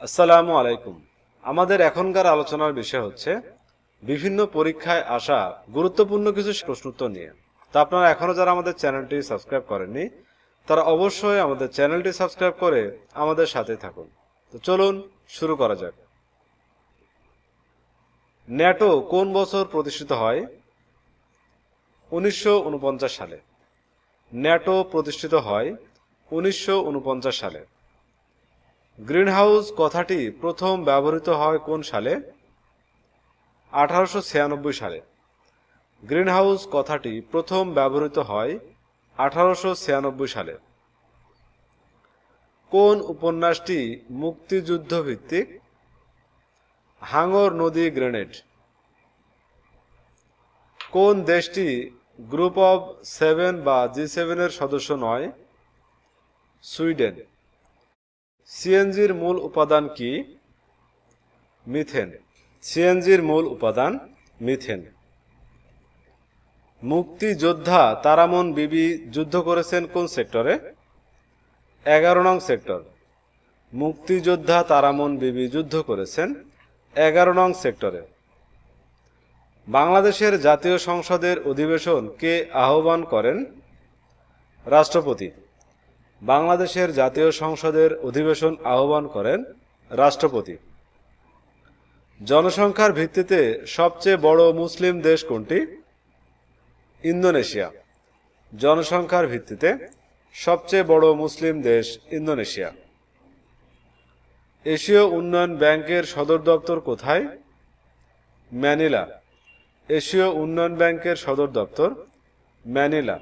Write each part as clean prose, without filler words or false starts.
আসসালামু আলাইকুম। আমাদের এখনকার আলোচনার বিষয় হচ্ছে বিভিন্ন পরীক্ষায় আসা গুরুত্বপূর্ণ কিছু প্রশ্নোত্তর নিয়ে। তা আপনারা এখনো যারা আমাদের চ্যানেলটি সাবস্ক্রাইব করেননি তারা অবশ্যই আমাদের চ্যানেলটি সাবস্ক্রাইব করে আমাদের সাথে থাকুন। তো চলুন শুরু করা যাক। ন্যাটো কোন বছর প্রতিষ্ঠিত হয়? 1949 সালে। ন্যাটো প্রতিষ্ঠিত হয় 1949 সালে। গ্রিনহাউস কথাটি প্রথম ব্যবহৃত হয় কোন সালে? 1896 সালে। গ্রিনহাউস কথাটি প্রথম ব্যবহৃত হয় 1896 সালে। কোন উপন্যাসটি মুক্তিযুদ্ধ ভিত্তিক? হাঙর নদী গ্রেনেড। কোন দেশটি গ্রুপ অব সেভেন বা G7 এর সদস্য নয়? সুইডেন। সিএনজির মূল উপাদান কি? মিথেন। সিএনজির মূল উপাদান মিথেন। মুক্তিযোদ্ধা তারামন বিবি যুদ্ধ করেছেন কোন সেক্টরে? 11 নং সেক্টর। মুক্তিযোদ্ধা তারামন বিবি যুদ্ধ করেছেন 11 নং সেক্টরে। বাংলাদেশের জাতীয় সংসদের অধিবেশন কে আহ্বান করেন? রাষ্ট্রপতি। বাংলাদেশের জাতীয় সংসদের অধিবেশন আহ্বান করেন রাষ্ট্রপতি। জনসংখ্যার ভিত্তিতে সবচেয়ে বড় মুসলিম দেশ কোনটি? ইন্দোনেশিয়া। জনসংখ্যার ভিত্তিতে সবচেয়ে বড় মুসলিম দেশ ইন্দোনেশিয়া। এশীয় উন্নয়ন ব্যাংকের সদর দপ্তর কোথায়? ম্যানিলা। এশীয় উন্নয়ন ব্যাংকের সদর দপ্তর ম্যানিলা।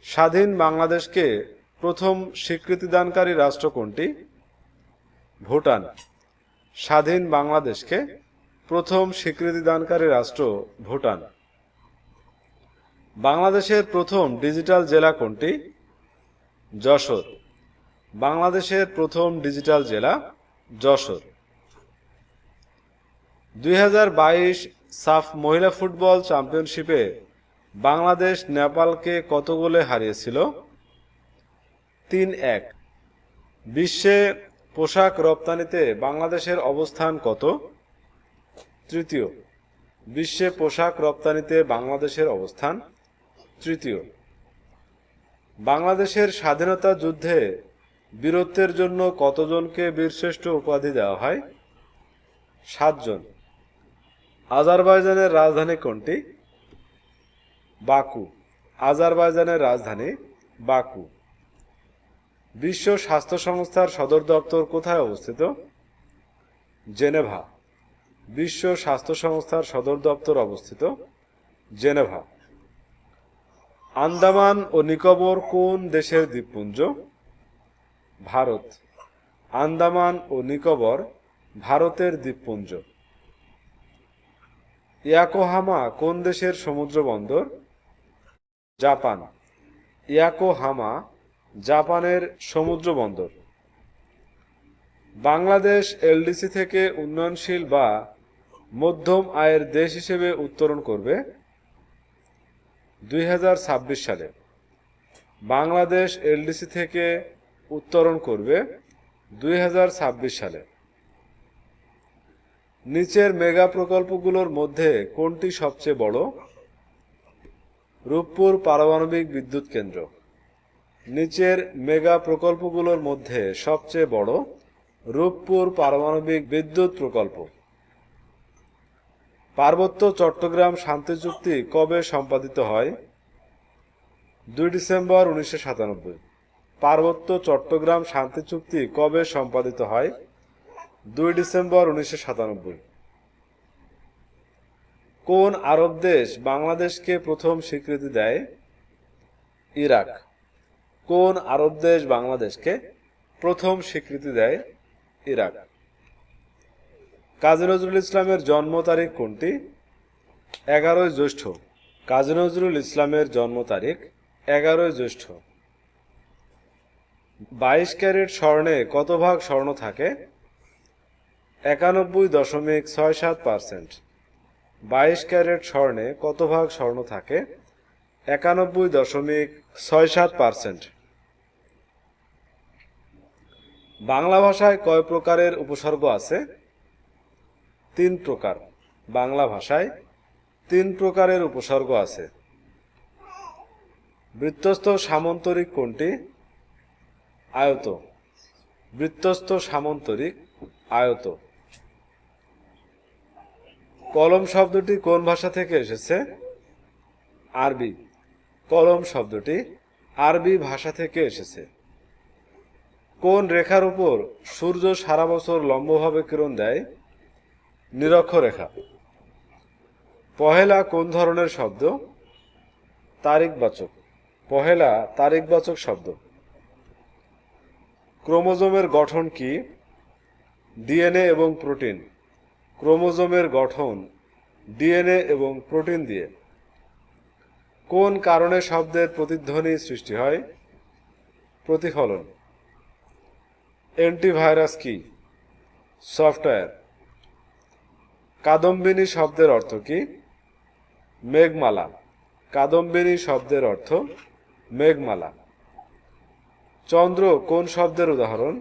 স্বাধীন বাংলাদেশকে প্রথম স্বীকৃতিদানকারী রাষ্ট্র কোনটি? ভুটান। স্বাধীন বাংলাদেশকে প্রথম স্বীকৃতিদানকারী রাষ্ট্র ভুটান। বাংলাদেশের প্রথম ডিজিটাল জেলা কোনটি? যশোর। বাংলাদেশের প্রথম ডিজিটাল জেলা যশোর। 2022 সাফ মহিলা ফুটবল চ্যাম্পিয়নশিপে বাংলাদেশ নেপালকে কত গোলে হারিয়েছিল? 3-1। বিশ্বে পোশাক রপ্তানিতে বাংলাদেশের অবস্থান কত? তৃতীয়। বিশ্বে পোশাক রপ্তানিতে বাংলাদেশের অবস্থান তৃতীয়। বাংলাদেশের স্বাধীনতা যুদ্ধে বীরত্বের জন্য কতজনকে বীরশ্রেষ্ঠ উপাধি দেওয়া হয়? 7 জন। আজারবাইজানের রাজধানী কোনটি? বাকু। আজারবাইজানের রাজধানী বাকু। বিশ্ব স্বাস্থ্য সংস্থার সদর দপ্তর কোথায় অবস্থিত? জেনেভা। বিশ্ব স্বাস্থ্য সংস্থার সদর দপ্তর অবস্থিত জেনেভা। আন্দামান ও নিকোবর কোন দেশের দ্বীপপুঞ্জ? ভারত। আন্দামান ও নিকোবর ভারতের দ্বীপপুঞ্জ। ইয়াকোহামা কোন দেশের সমুদ্র বন্দর? জাপান। ইয়াকোহামা জাপানের সমুদ্র বন্দর। বাংলাদেশ এলডিসি থেকে উন্নয়নশীল বা মধ্যম আয়ের দেশ হিসেবে উত্তরণ করবে 2026 সালে। বাংলাদেশ এলডিসি থেকে উত্তরণ করবে 2026 সালে। নিচের মেগা প্রকল্পগুলোর মধ্যে কোনটি সবচেয়ে বড়? রূপপুর পারমাণবিক বিদ্যুৎ কেন্দ্র। নিচের মেগা প্রকল্পগুলোর মধ্যে সবচেয়ে বড় রূপপুর পারমাণবিক বিদ্যুৎ প্রকল্প। পার্বত্য চট্টগ্রাম শান্তি চুক্তি কবে সম্পাদিত হয়? 2 ডিসেম্বর 1997। পার্বত্য চট্টগ্রাম শান্তি চুক্তি কবে সম্পাদিত হয়? 2 ডিসেম্বর 1997। কোন আরব দেশ বাংলাদেশকে প্রথম স্বীকৃতি দেয়? ইরাক। কোন আরব দেশ বাংলাদেশকে প্রথম স্বীকৃতি দেয়? ইরাক। কাজী নজরুল ইসলামের জন্ম তারিখ কোনটি? 11 জ্যৈষ্ঠ। কাজী নজরুল ইসলামের জন্ম তারিখ 11 জ্যৈষ্ঠ। 22 ক্যারেট স্বর্ণে কত ভাগ স্বর্ণ থাকে? 91.67%। 22 ক্যারেট স্বর্ণে কত ভাগ স্বর্ণ থাকে? 91.67%। বাংলা ভাষায় কয় প্রকারের উপসর্গ আছে? 3 প্রকার। বাংলা ভাষায় 3 প্রকারের উপসর্গ আছে। বৃত্তস্থ সামন্তরিক কোনটি? আয়ত। বৃত্তস্থ সামন্তরিক আয়ত। কলম শব্দটি কোন ভাষা থেকে এসেছে? আরবি। কলম শব্দটি আরবি ভাষা থেকে এসেছে। কোন রেখার উপর সূর্য সারা বছর লম্বভাবে কিরণ দেয়? নিরক্ষরেখা। পহেলা কোন ধরনের শব্দ? তারিখবাচক। পহেলা তারিখবাচক শব্দ। ক্রোমোজোমের গঠন কি? ডিএনএ এবং প্রোটিন। ক্রোমোজোমের গঠন ডিএনএ এবং প্রোটিন দিয়ে। কোন কারণে শব্দের প্রতিধ্বনি সৃষ্টি হয়? প্রতিফলন। অ্যান্টিভাইরাস কি? সফটওয়্যার। কাদম্বিনী শব্দের অর্থ কি? মেঘমালা। কাদম্বিনী শব্দের অর্থ মেঘমালা। চন্দ্র কোন শব্দের উদাহরণ?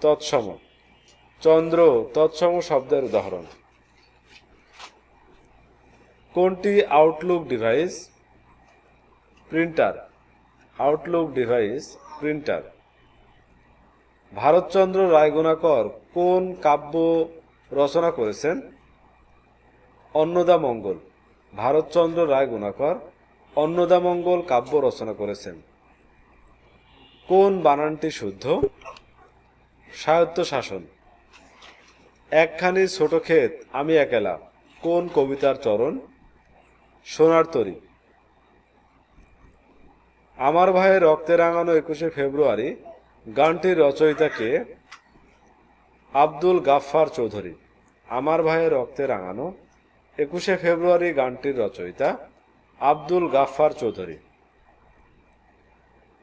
তৎসম। চন্দ্র তৎসম শব্দের উদাহরণ। কোনটি Outlook device? Printer. Outlook device printer. Bharatchandra Raygunakar কোন কাব্য রচনা করেছেন? অন্নদামঙ্গল। ভারতচন্দ্র রায়গুণাকর অন্নদামঙ্গল কাব্য রচনা করেছেন। কোন বানানটি শুদ্ধ? স্বায়ত্তশাসন। একখানি ছোট ক্ষেত আমি একেলা কোন কবিতার চরণ? সোনার তরী। আমার ভাইয়ের রক্তে রাঙানো 21শে ফেব্রুয়ারি গানটির রচয়িতা কে? আব্দুল গাফফার চৌধুরী। আমার ভাইয়ের রক্তে রাঙানো 21শে ফেব্রুয়ারি গানটির রচয়িতা আব্দুল গাফফার চৌধুরী।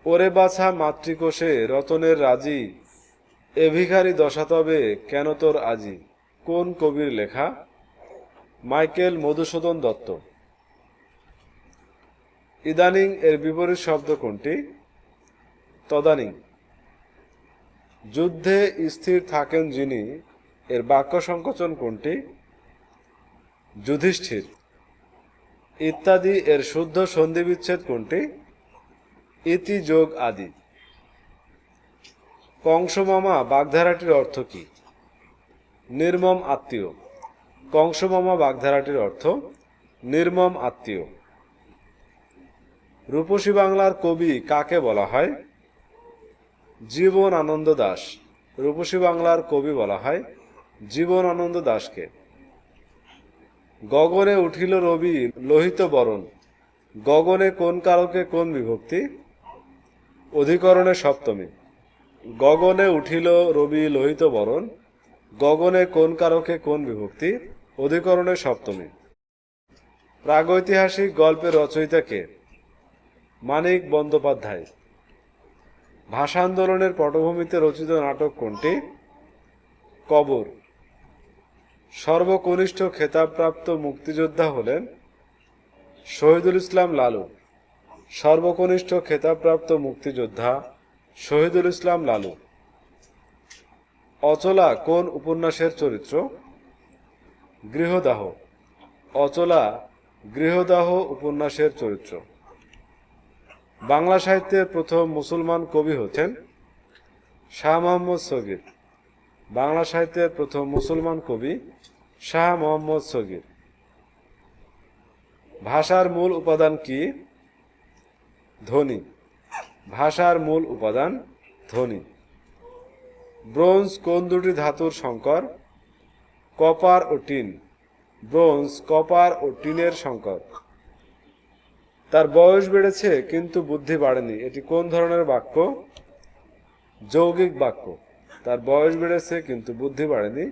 ওরে বাছা মাতৃকোষে রতনের রাজি, এ ভিখারি দশা তবে কেন তোর আজি কোন কবির লেখা? মাইকেল মধুসূদন দত্ত। ইদানিং এর বিপরীত শব্দ কোনটি? তদানীং। যুদ্ধে স্থির থাকেন যিনি এর বাক্য সংকোচন কোনটি? যুধিষ্ঠির। ইত্যাদি এর শুদ্ধ সন্ধিবিচ্ছেদ কোনটি? ইতি যোগ আদি। কংসমামা বাগধারাটির অর্থ কি? নির্মম আত্মীয়। কংসমামা বাগধারাটির অর্থ নির্মম আত্মীয়। রূপসী বাংলার কবি কাকে বলা হয়? জীবন আনন্দ দাশ। রূপসী বাংলার কবি বলা হয় জীবন আনন্দ দাশকে। গগনে উঠিল রবি লোহিত বরণ, গগনে কোন কারকে কোন বিভক্তি? অধিকরণে সপ্তমী। গগনে উঠিল রবি লোহিত বরণ, গগনে কোন কারকে কোন বিভক্তি? অধিকরণে সপ্তমী। প্রাগৈতিহাসিক গল্পের রচয়িতা কে? মানিক বন্দ্যোপাধ্যায়। ভাষা আন্দোলনের পটভূমিতে রচিত নাটক কোনটি? কবর। সর্বকনিষ্ঠ খেতাবপ্রাপ্ত মুক্তিযোদ্ধা হলেন শহীদুল ইসলাম লালু। সর্বকনিষ্ঠ খেতাবপ্রাপ্ত মুক্তিযোদ্ধা শহীদুল ইসলাম লালু। অচলা কোন উপন্যাসের চরিত্র? গৃহদাহ। অচলা গৃহদাহ উপন্যাসের চরিত্র। বাংলা সাহিত্যের প্রথম মুসলমান কবি হচ্ছেন শাহ মোহাম্মদ সগীর। বাংলা সাহিত্যের প্রথম মুসলমান কবি শাহ মোহাম্মদ সগীর। ভাষার মূল উপাদান কি? ধ্বনি। ভাষার মূল উপাদান ধ্বনি। ব্রোঞ্জ কোন দুটি ধাতুর সংকর? কপার ও টিন। ব্রোঞ্জ কপার ও টিনের সংকর। তার বয়স বেড়েছে কিন্তু বুদ্ধি বাড়েনি, এটি কোন ধরনের বাক্য? যৌগিক বাক্য। তার বয়স বেড়েছে কিন্তু বুদ্ধি বাড়েনি,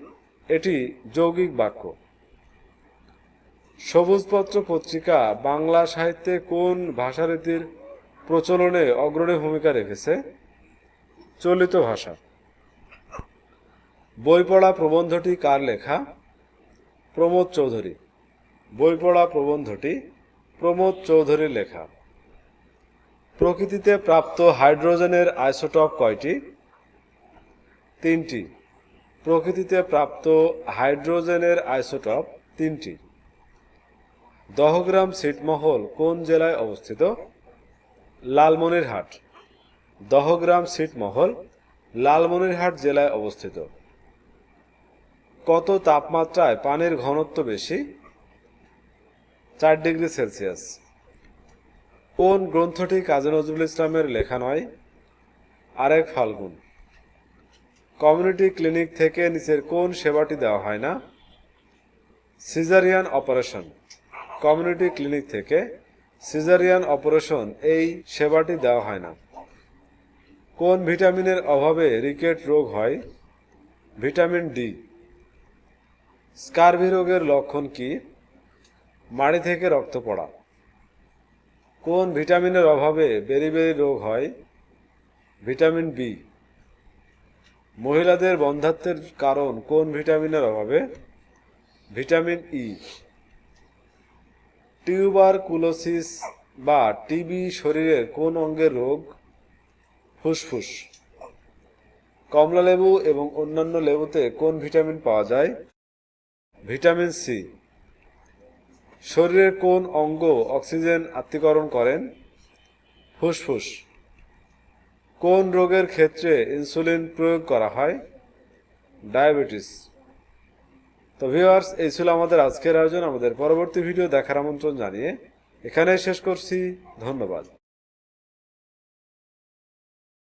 এটি যৌগিক বাক্য। সবুজপত্র পত্রিকা বাংলা সাহিত্যে কোন ভাষারীতির প্রচলনে অগ্রণী ভূমিকা রেখেছে? চলিত ভাষা। বই পড়া প্রবন্ধটি কার লেখা? প্রমোদ চৌধুরী। বই পড়া প্রবন্ধটি প্রমোদ চৌধুরীর লেখা। প্রকৃতিতে প্রাপ্ত হাইড্রোজেনের আইসোটপ কয়টি? 3টি। প্রকৃতিতে প্রাপ্ত হাইড্রোজেনের আইসোটপ 3টি। দহগ্রাম ছিটমহল কোন জেলায় অবস্থিত? লালমনিরহাট। দহগ্রাম ছিটমহল লালমনিরহাট জেলায় অবস্থিত। কত তাপমাত্রায় পানির ঘনত্ব বেশি? 4 ডিগ্রি সেলসিয়াস। কোন গ্রন্থটি কাজী নজরুল ইসলামের লেখা নয়? আরেক ফাল্গুন। কমিউনিটি ক্লিনিক থেকে নিচের কোন সেবাটি দেওয়া হয় না? Caesarean operation. কমিউনিটি ক্লিনিক থেকে সিজারিয়ান অপারেশন এই সেবাটি দেওয়া হয় না। কোন ভিটামিনের অভাবে রিকেট রোগ হয়? Vitamin D. স্কারভি রোগের লক্ষণ কি? মাড়ি থেকে রক্ত পড়া। কোন ভিটামিনের অভাবে বেরিবেরি রোগ হয়? Vitamin B. মহিলাদের বন্ধ্যাত্বের কারণ কোন ভিটামিনের অভাবে? Vitamin E. টিউবারকুলোসিস বা টিবি শরীরের কোন অঙ্গের রোগ? ফুসফুস। কমলালেবু এবং অন্যান্য লেবুতে কোন ভিটামিন পাওয়া যায়? Vitamin C. শরীরের কোন অঙ্গ অক্সিজেন আত্তীকরণ করেন? ফুসফুস। কোন রোগের ক্ষেত্রে ইনসুলিন প্রয়োগ করা হয়? ডায়াবেটিস। তো ভিউয়ার্স, এই ছিল আমাদের আজকের আয়োজন। আমাদের পরবর্তী ভিডিও দেখার আমন্ত্রণ জানিয়ে এখানেই শেষ করছি। ধন্যবাদ।